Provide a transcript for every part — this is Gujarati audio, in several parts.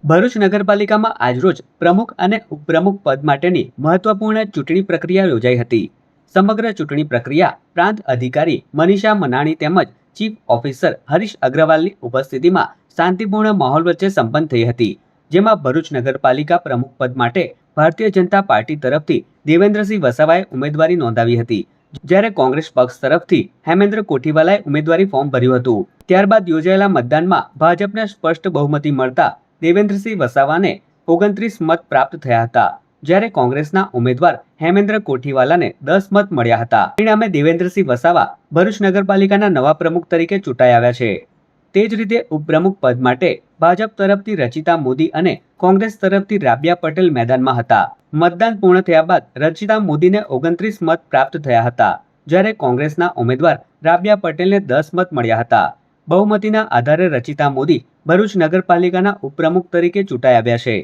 ભરૂચ નગરપાલિકામાં આજરોજ પ્રમુખ અને ઉપપ્રમુખ પદ માટેની મહત્વપૂર્ણ ચૂંટણી પ્રક્રિયા યોજાઈ હતી. સમગ્ર ચૂંટણી પ્રક્રિયા પ્રાંત અધિકારી મનીષા મનાણી તેમજ ચીફ ઓફિસર હરીશ અગ્રવાલની ઉપસ્થિતિમાં શાંતિપૂર્ણ માહોલ વચ્ચે સંપન્ન થઈ હતી, જેમાં ભરૂચ નગરપાલિકા પ્રમુખ પદ માટે ભારતીય જનતા પાર્ટી તરફથી દેવેન્દ્રસિંહ વસાવાએ ઉમેદવારી નોંધાવી હતી, જ્યારે કોંગ્રેસ પક્ષ તરફથી હેમેન્દ્ર કોઠીવાલાએ ઉમેદવારી ફોર્મ ભર્યું હતું. ત્યારબાદ યોજાયેલા મતદાનમાં ભાજપને સ્પષ્ટ બહુમતી મળતા દેવેન્દ્રસિંહ વસાવાને 29 મત પ્રાપ્ત થયા હતા, જ્યારે કોંગ્રેસના ઉમેદવાર હેમેન્દ્ર કોઠીવાલાને 10 મત મળ્યા હતા. પરિણામે દેવેન્દ્રસિંહ વસાવા ભરૂચ નગરપાલિકાના નવા પ્રમુખ તરીકે ચૂંટાઈ આવ્યા છે. તે જ રીતે ઉપપ્રમુખ પદ માટે ભાજપ તરફથી રચિતા મોદી અને કોંગ્રેસ તરફથી રાબિયા પટેલ મેદાનમાં હતા. મતદાન પૂર્ણ થયા બાદ રચિતા મોદીને 29 મત પ્રાપ્ત થયા હતા, જ્યારે કોંગ્રેસના ઉમેદવાર રાબિયા પટેલને 10 મત મળ્યા હતા. બહુમતીના આધારે રચિતા મોદી ભરૂચ નગરપાલિકાના ઉપપ્રમુખ તરીકે ચૂંટાઈ આવ્યા છે.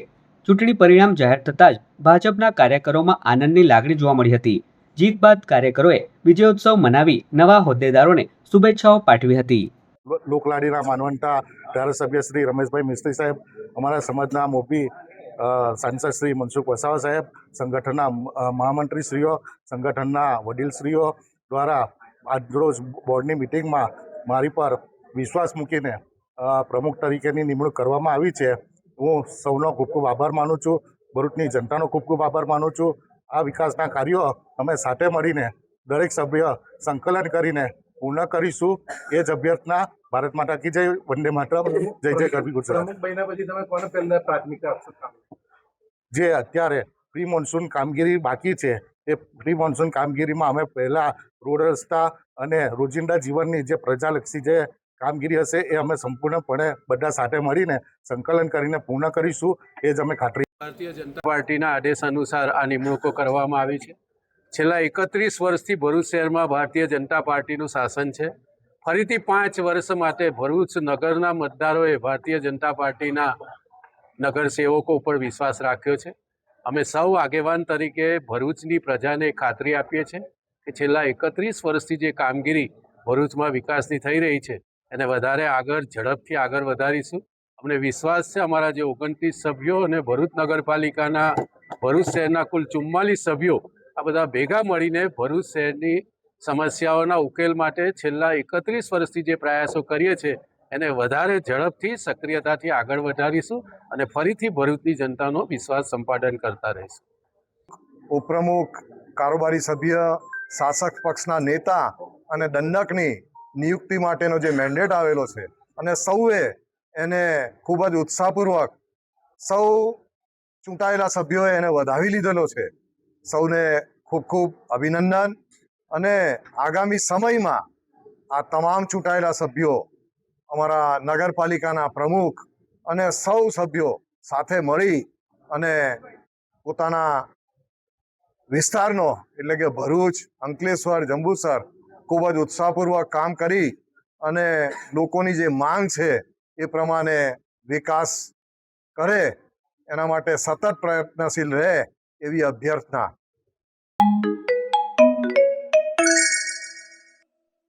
ચૂંટણી પરિણામ જાહેર થતાં જ ભાજપના કાર્યકરોમાં આનંદની લાગણી જોવા મળી હતી. જીત બાદ કાર્યકરોએ વિજયોત્સવ મનાવી નવા હોદ્દેદારોને શુભેચ્છાઓ પાઠવી હતી. લોકલાડીના માનવંતા ધારાસભ્ય શ્રી રમેશભાઈ મિસ્ત્રી સાહેબ, અમારા સમાજના મોભી સાંસદ શ્રી મનસુખ વસાવા સાહેબ, સંગઠનના મહામંત્રીશ્રીઓ, સંગઠનના વડીલશ્રીઓ દ્વારા આજરોજ બોર્ડની મિટિંગમાં મારી પર વિશ્વાસ મૂકીને પ્રમુખ તરીકેની નિમણૂક કરવામાં આવી છે. હું સૌનો ખૂબ ખૂબ આભાર માનું છું. ભરૂચની જનતાનો ખૂબ ખૂબ આભાર માનું છું. આ વિકાસના કાર્યો અમે સાથે મળીને દરેક સભ્ય સંકલન કરીને પૂર્ણ કરીશું. એ જ અભ્યર્થના. ભારત માતા કી જય, વંદે માતરમ, જય જય ગરવી ગુજરાત. પ્રમુખ બન્યા પછી તમે કોને પહેલા પ્રાથમિકતા આપશો? જે અત્યારે પ્રી મોન્સૂન કામગીરી બાકી છે, એ પ્રી મોન્સૂન કામગીરીમાં અમે પહેલાં રોડ રસ્તા અને રોજિંદા જીવનની જે પ્રજાલક્ષી જે કામગીરી હશે એ અમે સંપૂર્ણપણે બધા સાથે મળીને સંકલન કરીને પૂર્ણ કરીશું. એ જ અમે ખાતરી. ભારતીય જનતા પાર્ટીના આદેશ અનુસાર આ નિમણૂકો કરવામાં આવી છે. છેલ્લા 31 વર્ષથી ભરૂચ શહેરમાં ભારતીય જનતા પાર્ટીનું શાસન છે. ફરીથી 5 વર્ષ માટે ભરૂચ નગરના મતદારોએ ભારતીય જનતા પાર્ટીના નગરસેવકો ઉપર વિશ્વાસ રાખ્યો છે. અમે સૌ આગેવાન તરીકે ભરૂચની પ્રજાને ખાતરી આપીએ છીએ કે છેલ્લા 31 વર્ષથી જે કામગીરી ભરૂચમાં વિકાસની થઈ રહી છે એને વધારે આગળ ઝડપથી આગળ વધારીશું. અમને વિશ્વાસ છે અમારા જે 29 સભ્યો અને ભરૂચ નગરપાલિકાના ભરૂચ શહેરના કુલ 44 સભ્યો આ બધા ભેગા મળીને ભરૂચ શહેરની સમસ્યાઓના ઉકેલ માટે છેલ્લા 31 વર્ષથી જે પ્રયાસો કરીએ છીએ એને વધારે ઝડપથી સક્રિયતાથી આગળ વધારીશું અને ફરીથી ભરૂચની જનતાનો વિશ્વાસ સંપાદન કરતા રહીશું. ઉપપ્રમુખ, કારોબારી સભ્ય, શાસક પક્ષના નેતા અને દંડકની નિયુક્તિ માટેનો જે મેન્ડેટ આવેલો છે અને સૌએ એને ખૂબ જ ઉત્સાહપૂર્વક સૌ ચૂંટાયેલા સભ્યોએ એને વધાવી લીધેલો છે. સૌને ખૂબ ખૂબ અભિનંદન. અને આગામી સમયમાં આ તમામ ચૂંટાયેલા સભ્યો અમારા નગરપાલિકાના પ્રમુખ અને સૌ સભ્યો સાથે મળી અને પોતાના વિસ્તારનો એટલે કે ભરૂચ, અંકલેશ્વર, જંબુસર ખૂબ જ ઉત્સાહપૂર્વક કામ કરી અને લોકોની જે માંગ છે એ પ્રમાણે વિકાસ કરે એના માટે સતત પ્રયત્નશીલ રહે એવી અભ્યર્થના